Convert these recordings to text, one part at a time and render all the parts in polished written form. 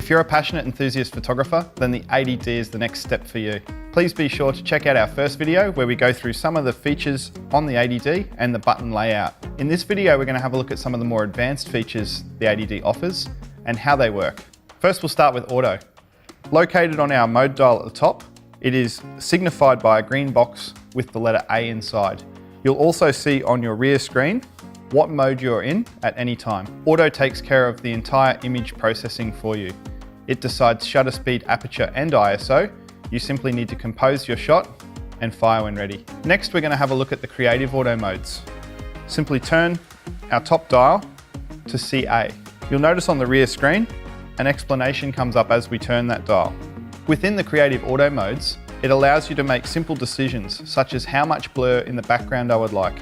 If you're a passionate enthusiast photographer, then the 80D is the next step for you. Please be sure to check out our first video where we go through some of the features on the 80D and the button layout. In this video, we're going to have a look at some of the more advanced features the 80D offers and how they work. First, we'll start with auto. Located on our mode dial at the top, it is signified by a green box with the letter A inside. You'll also see on your rear screen what mode you're in at any time. Auto takes care of the entire image processing for you. It decides shutter speed, aperture and ISO. You simply need to compose your shot and fire when ready. Next, we're going to have a look at the creative auto modes. Simply turn our top dial to CA. You'll notice on the rear screen, an explanation comes up as we turn that dial. Within the creative auto modes, it allows you to make simple decisions, such as how much blur in the background I would like.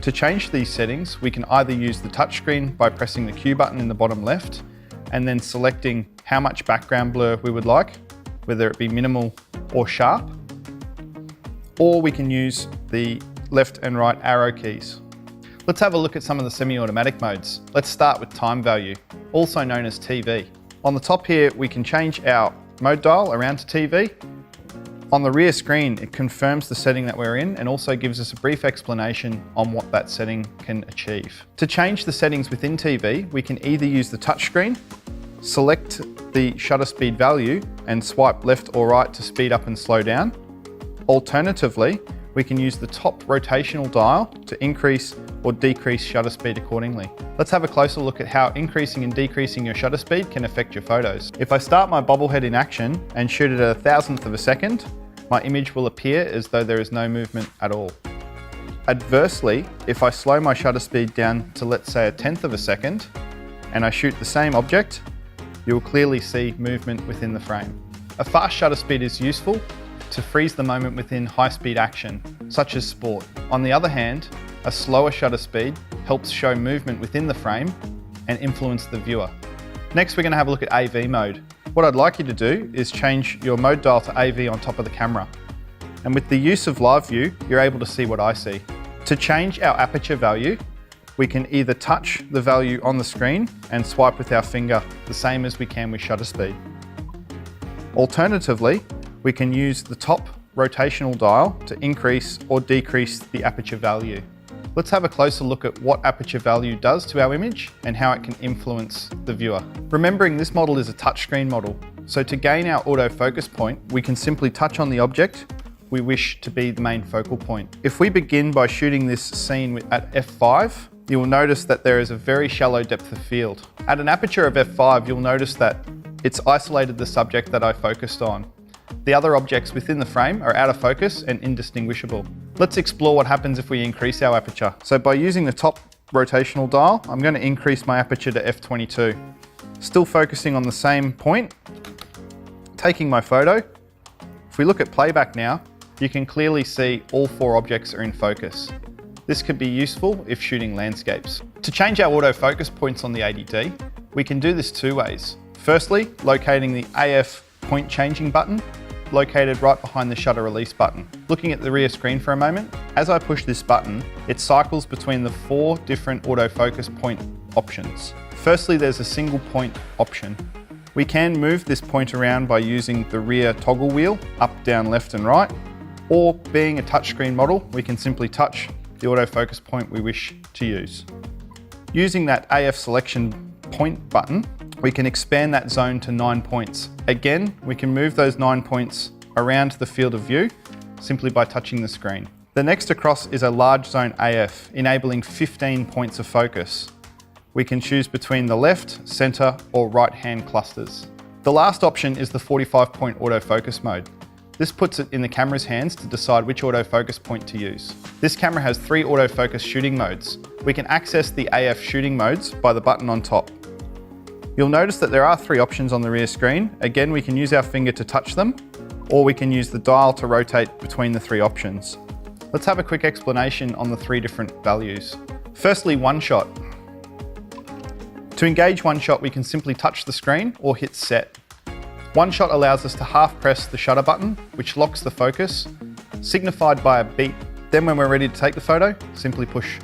To change these settings, we can either use the touchscreen by pressing the Q button in the bottom left, and then selecting how much background blur we would like, whether it be minimal or sharp, or we can use the left and right arrow keys. Let's have a look at some of the semi-automatic modes. Let's start with time value, also known as TV. On the top here, we can change our mode dial around to TV. On the rear screen, it confirms the setting that we're in and also gives us a brief explanation on what that setting can achieve. To change the settings within TV, we can either use the touchscreen, select the shutter speed value and swipe left or right to speed up and slow down. Alternatively, we can use the top rotational dial to increase or decrease shutter speed accordingly. Let's have a closer look at how increasing and decreasing your shutter speed can affect your photos. If I start my bobblehead in action and shoot it at 1,000th of a second, my image will appear as though there is no movement at all. Adversely, if I slow my shutter speed down to, let's say, 1/10 of a second, and I shoot the same object, you'll clearly see movement within the frame. A fast shutter speed is useful to freeze the moment within high-speed action, such as sport. On the other hand, a slower shutter speed helps show movement within the frame and influence the viewer. Next, we're going to have a look at AV mode. What I'd like you to do is change your mode dial to AV on top of the camera. And with the use of live view, you're able to see what I see. To change our aperture value, we can either touch the value on the screen and swipe with our finger, the same as we can with shutter speed. Alternatively, we can use the top rotational dial to increase or decrease the aperture value. Let's have a closer look at what aperture value does to our image and how it can influence the viewer. Remembering this model is a touchscreen model, so to gain our autofocus point, we can simply touch on the object we wish to be the main focal point. If we begin by shooting this scene at f5, you will notice that there is a very shallow depth of field. At an aperture of f5, you'll notice that it's isolated the subject that I focused on. The other objects within the frame are out of focus and indistinguishable. Let's explore what happens if we increase our aperture. So by using the top rotational dial, I'm going to increase my aperture to f22. Still focusing on the same point, taking my photo. If we look at playback now, you can clearly see all 4 objects are in focus. This could be useful if shooting landscapes. To change our autofocus points on the 80D, we can do this 2 ways. Firstly, locating the AF point changing button, located right behind the shutter release button. Looking at the rear screen for a moment, as I push this button, it cycles between the 4 different autofocus point options. Firstly, there's a single point option. We can move this point around by using the rear toggle wheel, up, down, left and right, or being a touchscreen model, we can simply touch the autofocus point we wish to use. Using that AF selection point button, we can expand that zone to 9 points. Again, we can move those 9 points around the field of view simply by touching the screen. The next across is a large zone AF, enabling 15 points of focus. We can choose between the left, center, or right-hand clusters. The last option is the 45-point autofocus mode. This puts it in the camera's hands to decide which autofocus point to use. This camera has 3 autofocus shooting modes. We can access the AF shooting modes by the button on top. You'll notice that there are 3 options on the rear screen. Again, we can use our finger to touch them, or we can use the dial to rotate between the 3 options. Let's have a quick explanation on the 3 different values. Firstly, one shot. To engage one shot, we can simply touch the screen or hit set. One shot allows us to half press the shutter button, which locks the focus, signified by a beep. Then when we're ready to take the photo, simply push.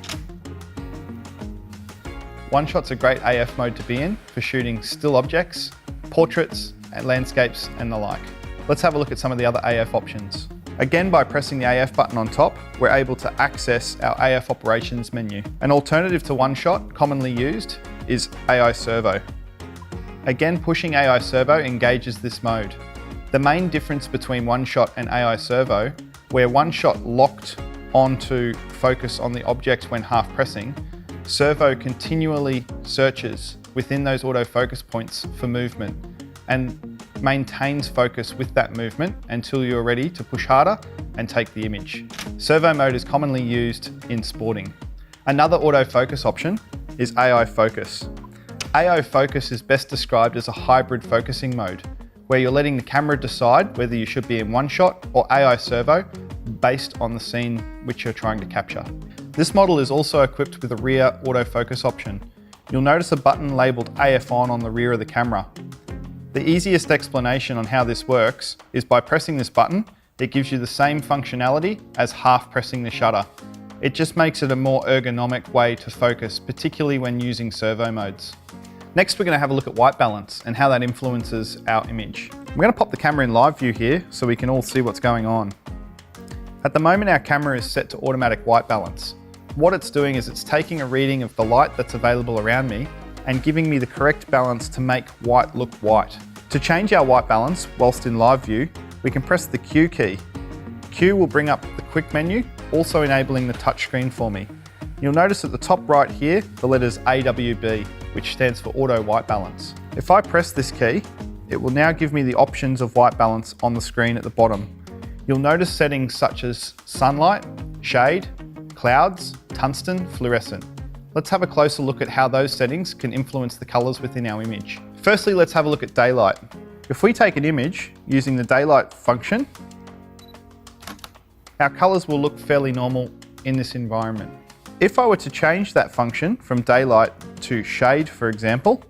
One shot's a great AF mode to be in for shooting still objects portraits, and landscapes, and the like. Let's have a look at some of the other AF options. Again, by pressing the AF button on top, we're able to access our AF operations menu. An alternative to one shot, commonly used, is AI Servo. Again, pushing AI Servo engages this mode. The main difference between one shot and AI Servo, where one shot locked onto focus on the object when half pressing, Servo continually searches within those autofocus points for movement and maintains focus with that movement until you're ready to push harder and take the image. Servo mode is commonly used in sporting. Another autofocus option is AI Focus. AI Focus is best described as a hybrid focusing mode, where you're letting the camera decide whether you should be in one shot or AI Servo based on the scene which you're trying to capture. This model is also equipped with a rear autofocus option. You'll notice a button labelled AF on the rear of the camera. The easiest explanation on how this works is by pressing this button, it gives you the same functionality as half pressing the shutter. It just makes it a more ergonomic way to focus, particularly when using servo modes. Next, we're going to have a look at white balance and how that influences our image. I'm going to pop the camera in live view here so we can all see what's going on. At the moment, our camera is set to automatic white balance. What it's doing is it's taking a reading of the light that's available around me and giving me the correct balance to make white look white. To change our white balance whilst in live view, we can press the Q key. Q will bring up the quick menu, also enabling the touchscreen for me. You'll notice at the top right here, the letters AWB, which stands for Auto White Balance. If I press this key, it will now give me the options of white balance on the screen at the bottom. You'll notice settings such as sunlight, shade, clouds, tungsten, fluorescent. Let's have a closer look at how those settings can influence the colours within our image. Firstly, let's have a look at daylight. If we take an image using the daylight function, our colours will look fairly normal in this environment. If I were to change that function from daylight to shade, for example,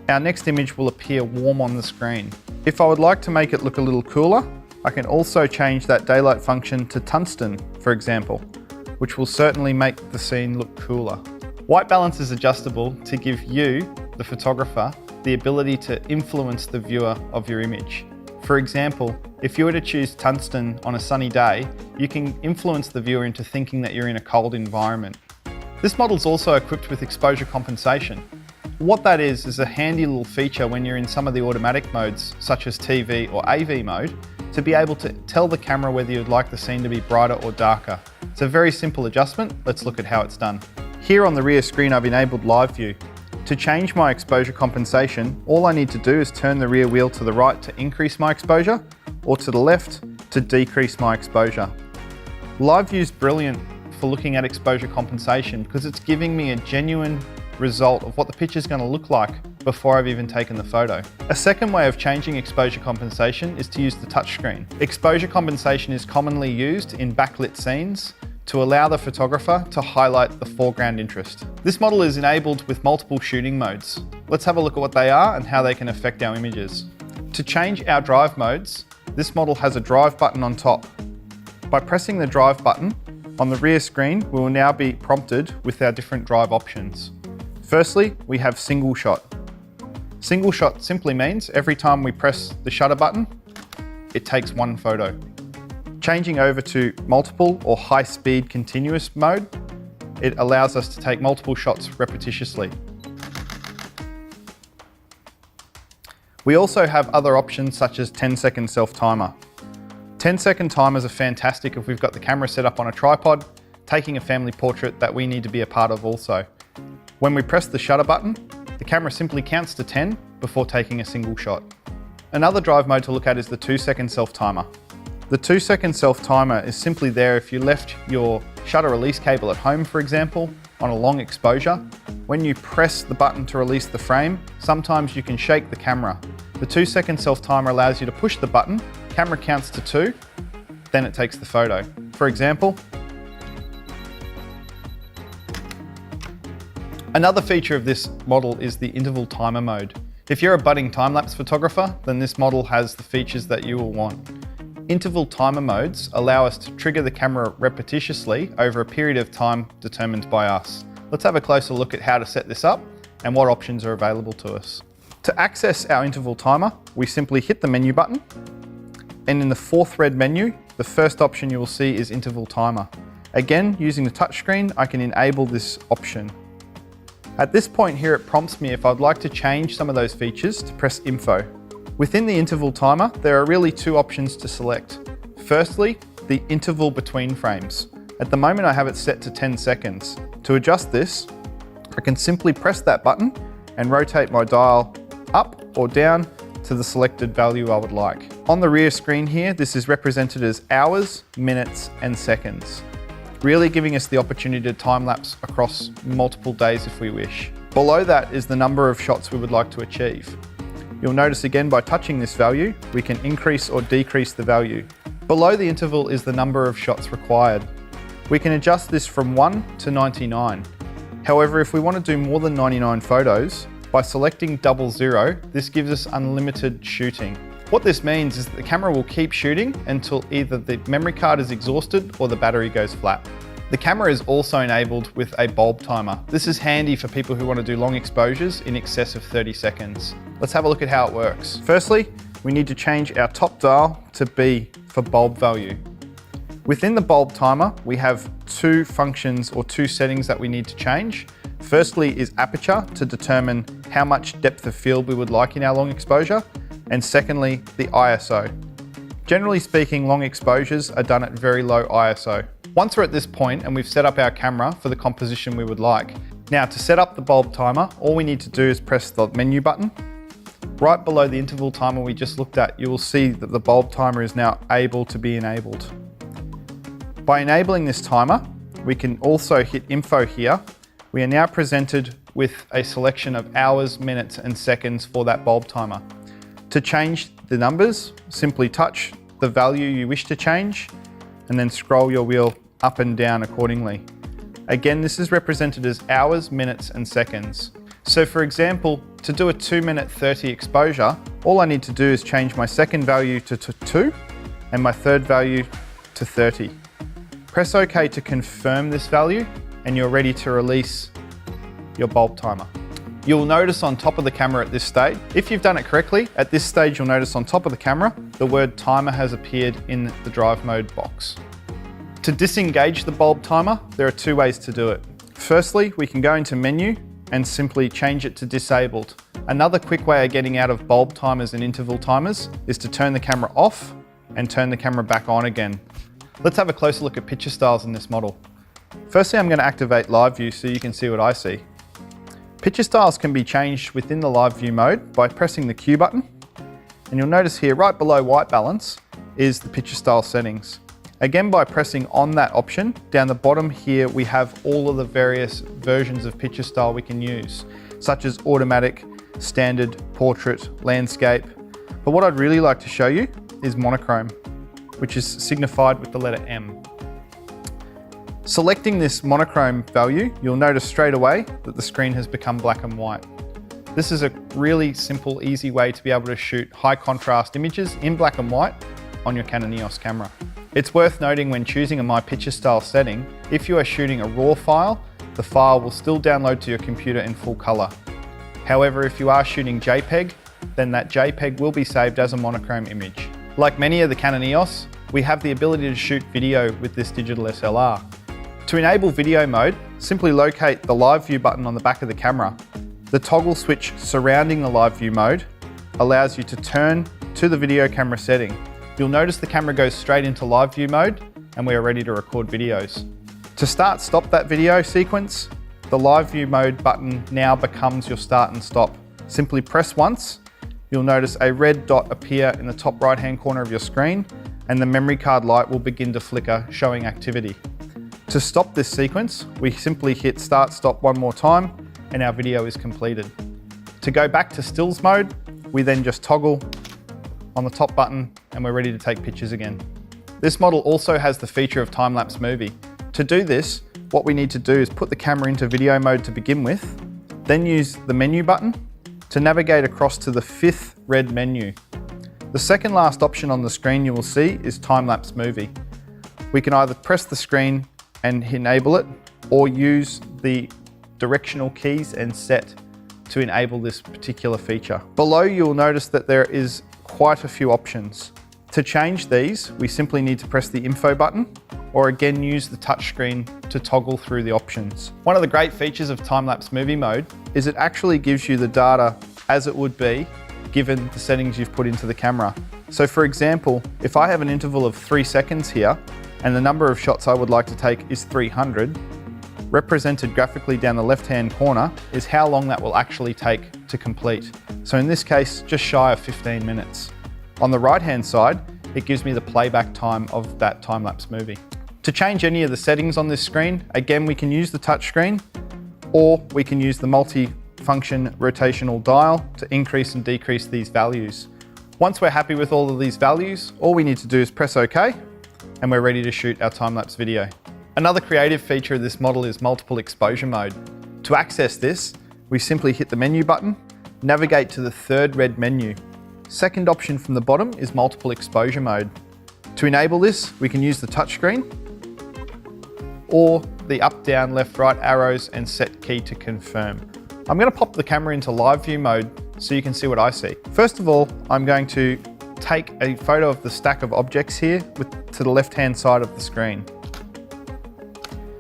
our next image will appear warm on the screen. If I would like to make it look a little cooler, I can also change that daylight function to tungsten, for example, which will certainly make the scene look cooler. White balance is adjustable to give you, the photographer, the ability to influence the viewer of your image. For example, if you were to choose tungsten on a sunny day, you can influence the viewer into thinking that you're in a cold environment. This model is also equipped with exposure compensation. What that is a handy little feature when you're in some of the automatic modes, such as TV or AV mode, to be able to tell the camera whether you'd like the scene to be brighter or darker. It's a very simple adjustment. Let's look at how it's done. Here on the rear screen, I've enabled live view. To change my exposure compensation, all I need to do is turn the rear wheel to the right to increase my exposure, or to the left to decrease my exposure. Live view is brilliant for looking at exposure compensation because it's giving me a genuine result of what the picture is going to look like before I've even taken the photo. A second way of changing exposure compensation is to use the touchscreen. Exposure compensation is commonly used in backlit scenes to allow the photographer to highlight the foreground interest. This model is enabled with multiple shooting modes. Let's have a look at what they are and how they can affect our images. To change our drive modes, this model has a drive button on top. By pressing the drive button, on the rear screen, we will now be prompted with our different drive options. Firstly, we have single shot. Single shot simply means every time we press the shutter button, it takes one photo. Changing over to multiple or high speed continuous mode, it allows us to take multiple shots repetitiously. We also have other options such as 10-second self-timer. 10-second timers are fantastic if we've got the camera set up on a tripod, taking a family portrait that we need to be a part of also. When we press the shutter button, the camera simply counts to 10 before taking a single shot. Another drive mode to look at is the 2-second self-timer. The 2-second self-timer is simply there if you left your shutter release cable at home, for example, on a long exposure. When you press the button to release the frame, sometimes you can shake the camera. The 2-second self-timer allows you to push the button, camera counts to 2, then it takes the photo. For example, another feature of this model is the interval timer mode. If you're a budding time-lapse photographer, then this model has the features that you will want. Interval timer modes allow us to trigger the camera repetitiously over a period of time determined by us. Let's have a closer look at how to set this up and what options are available to us. To access our interval timer, we simply hit the menu button, and in the fourth red menu, the first option you will see is interval timer. Again, using the touchscreen, I can enable this option. At this point here, it prompts me if I'd like to change some of those features to press info. Within the interval timer, there are really two options to select. Firstly, the interval between frames. At the moment, I have it set to 10 seconds. To adjust this, I can simply press that button and rotate my dial up or down to the selected value I would like. On the rear screen here, this is represented as hours, minutes, and seconds, really giving us the opportunity to time-lapse across multiple days if we wish. Below that is the number of shots we would like to achieve. You'll notice again by touching this value, we can increase or decrease the value. Below the interval is the number of shots required. We can adjust this from 1 to 99. However, if we want to do more than 99 photos, by selecting 00, this gives us unlimited shooting. What this means is that the camera will keep shooting until either the memory card is exhausted or the battery goes flat. The camera is also enabled with a bulb timer. This is handy for people who want to do long exposures in excess of 30 seconds. Let's have a look at how it works. Firstly, we need to change our top dial to B for bulb value. Within the bulb timer, we have two functions or two settings that we need to change. Firstly is aperture to determine how much depth of field we would like in our long exposure. And secondly, the ISO. Generally speaking, long exposures are done at very low ISO. Once we're at this point and we've set up our camera for the composition we would like. Now to set up the bulb timer, all we need to do is press the menu button. Right below the interval timer we just looked at, you will see that the bulb timer is now able to be enabled. By enabling this timer, we can also hit info here. We are now presented with a selection of hours, minutes, and seconds for that bulb timer. To change the numbers, simply touch the value you wish to change and then scroll your wheel up and down accordingly. Again, this is represented as hours, minutes, and seconds. So for example, to do a 2-minute 30 exposure, all I need to do is change my second value to 2 and my third value to 30. Press OK to confirm this value and you're ready to release your bulb timer. You'll notice on top of the camera at this stage, if you've done it correctly, at this stage you'll notice on top of the camera, the word timer has appeared in the drive mode box. To disengage the bulb timer, there are two ways to do it. Firstly, we can go into menu and simply change it to disabled. Another quick way of getting out of bulb timers and interval timers is to turn the camera off and turn the camera back on again. Let's have a closer look at picture styles in this model. Firstly, I'm going to activate live view so you can see what I see. Picture styles can be changed within the live view mode by pressing the Q button. And you'll notice here right below white balance is the picture style settings. Again, by pressing on that option, down the bottom here we have all of the various versions of picture style we can use, such as automatic, standard, portrait, landscape. But what I'd really like to show you is monochrome, which is signified with the letter M. Selecting this monochrome value, you'll notice straight away that the screen has become black and white. This is a really simple, easy way to be able to shoot high contrast images in black and white on your Canon EOS camera. It's worth noting when choosing a My Picture Style setting, if you are shooting a RAW file, the file will still download to your computer in full color. However, if you are shooting JPEG, then that JPEG will be saved as a monochrome image. Like many of the Canon EOS, we have the ability to shoot video with this digital SLR. To enable video mode, simply locate the live view button on the back of the camera. The toggle switch surrounding the live view mode allows you to turn to the video camera setting. You'll notice the camera goes straight into live view mode and we are ready to record videos. To stop that video sequence, the live view mode button now becomes your start and stop. Simply press once, you'll notice a red dot appear in the top right hand corner of your screen and the memory card light will begin to flicker, showing activity. To stop this sequence, we simply hit start stop one more time and our video is completed. To go back to stills mode, we then just toggle on the top button and we're ready to take pictures again. This model also has the feature of time-lapse movie. To do this, what we need to do is put the camera into video mode to begin with, then use the menu button to navigate across to the 5th red menu. The second last option on the screen you will see is time-lapse movie. We can either press the screen and enable it or use the directional keys and set to enable this particular feature. Below, you'll notice that there is quite a few options. To change these, we simply need to press the info button, or again use the touchscreen to toggle through the options. One of the great features of time-lapse movie mode is it actually gives you the data as it would be given the settings you've put into the camera. So for example, if I have an interval of 3 seconds here and the number of shots I would like to take is 300, represented graphically down the left-hand corner is how long that will actually take to complete. So in this case, just shy of 15 minutes. On the right-hand side, it gives me the playback time of that time-lapse movie. To change any of the settings on this screen, again, we can use the touchscreen, or we can use the multi-function rotational dial to increase and decrease these values. Once we're happy with all of these values, all we need to do is press OK, and we're ready to shoot our time-lapse video. Another creative feature of this model is multiple exposure mode. To access this, we simply hit the menu button, navigate to the third red menu. Second option from the bottom is multiple exposure mode. To enable this, we can use the touchscreen or the up, down, left, right arrows and set key to confirm. I'm going to pop the camera into live view mode so you can see what I see. First of all, I'm going to take a photo of the stack of objects here to the left-hand side of the screen.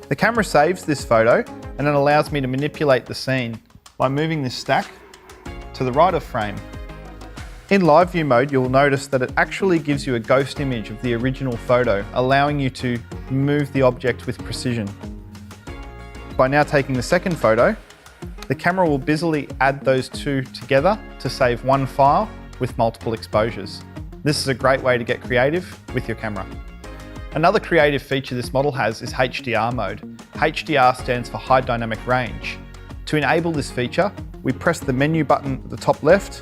The camera saves this photo and it allows me to manipulate the scene by moving this stack to the right of frame. In live view mode, you'll notice that it actually gives you a ghost image of the original photo, allowing you to move the object with precision. By now taking the second photo, the camera will busily add those two together to save one file with multiple exposures. This is a great way to get creative with your camera. Another creative feature this model has is HDR mode. HDR stands for High Dynamic Range. To enable this feature, we press the menu button at the top left,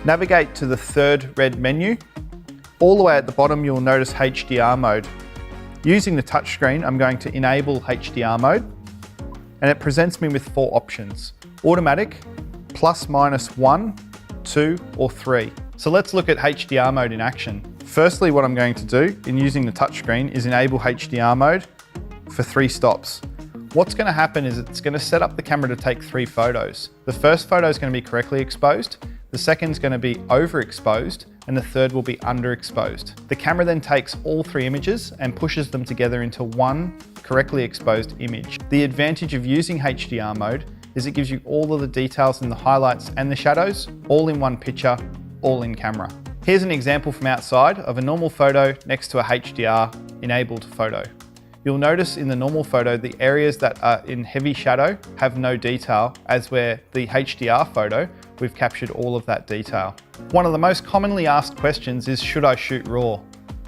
navigate to the third red menu. All the way at the bottom, you'll notice HDR mode. Using the touchscreen, I'm going to enable HDR mode, and it presents me with 4 options: automatic, plus, -1, 2, or 3. So let's look at HDR mode in action. Firstly, what I'm going to do in using the touchscreen is enable HDR mode for 3 stops. What's going to happen is it's going to set up the camera to take 3 photos. The first photo is going to be correctly exposed, the second is going to be overexposed, and the third will be underexposed. The camera then takes all 3 images and pushes them together into one correctly exposed image. The advantage of using HDR mode is it gives you all of the details in the highlights and the shadows, all in one picture, all in camera. Here's an example from outside of a normal photo next to a HDR enabled photo. You'll notice in the normal photo, the areas that are in heavy shadow have no detail, as where the HDR photo, we've captured all of that detail. One of the most commonly asked questions is, should I shoot RAW?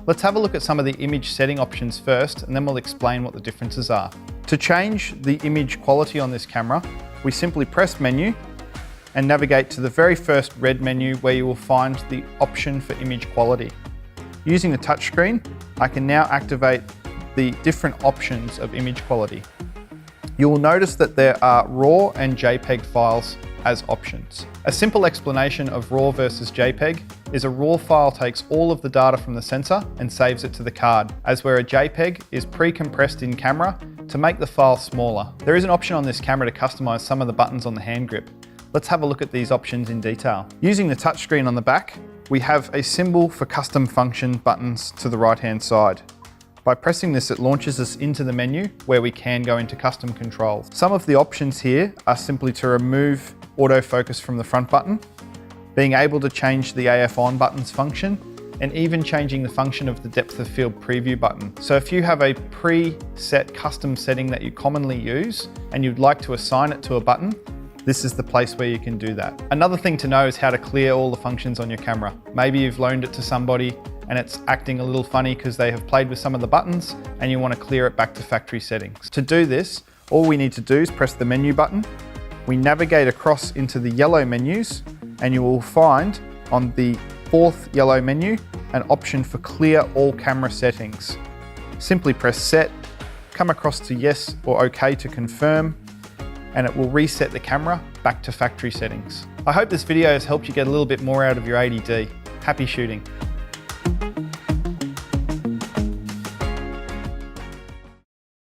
Let's have a look at some of the image setting options first, and then we'll explain what the differences are. To change the image quality on this camera, we simply press menu and navigate to the very first red menu where you will find the option for image quality. Using the touchscreen, I can now activate the different options of image quality. You will notice that there are RAW and JPEG files as options. A simple explanation of RAW versus JPEG is a RAW file takes all of the data from the sensor and saves it to the card, as where a JPEG is pre-compressed in camera to make the file smaller. There is an option on this camera to customize some of the buttons on the hand grip. Let's have a look at these options in detail. Using the touchscreen on the back, we have a symbol for custom function buttons to the right-hand side. By pressing this, it launches us into the menu where we can go into custom controls. Some of the options here are simply to remove autofocus from the front button, being able to change the AF on buttons function, and even changing the function of the depth of field preview button. So if you have a pre-set custom setting that you commonly use and you'd like to assign it to a button, this is the place where you can do that. Another thing to know is how to clear all the functions on your camera. Maybe you've loaned it to somebody and it's acting a little funny because they have played with some of the buttons and you want to clear it back to factory settings. To do this, all we need to do is press the menu button. We navigate across into the yellow menus and you will find on the 4th yellow menu an option for clear all camera settings. Simply press set, come across to yes or okay to confirm, and it will reset the camera back to factory settings. I hope this video has helped you get a little bit more out of your 80D. Happy shooting.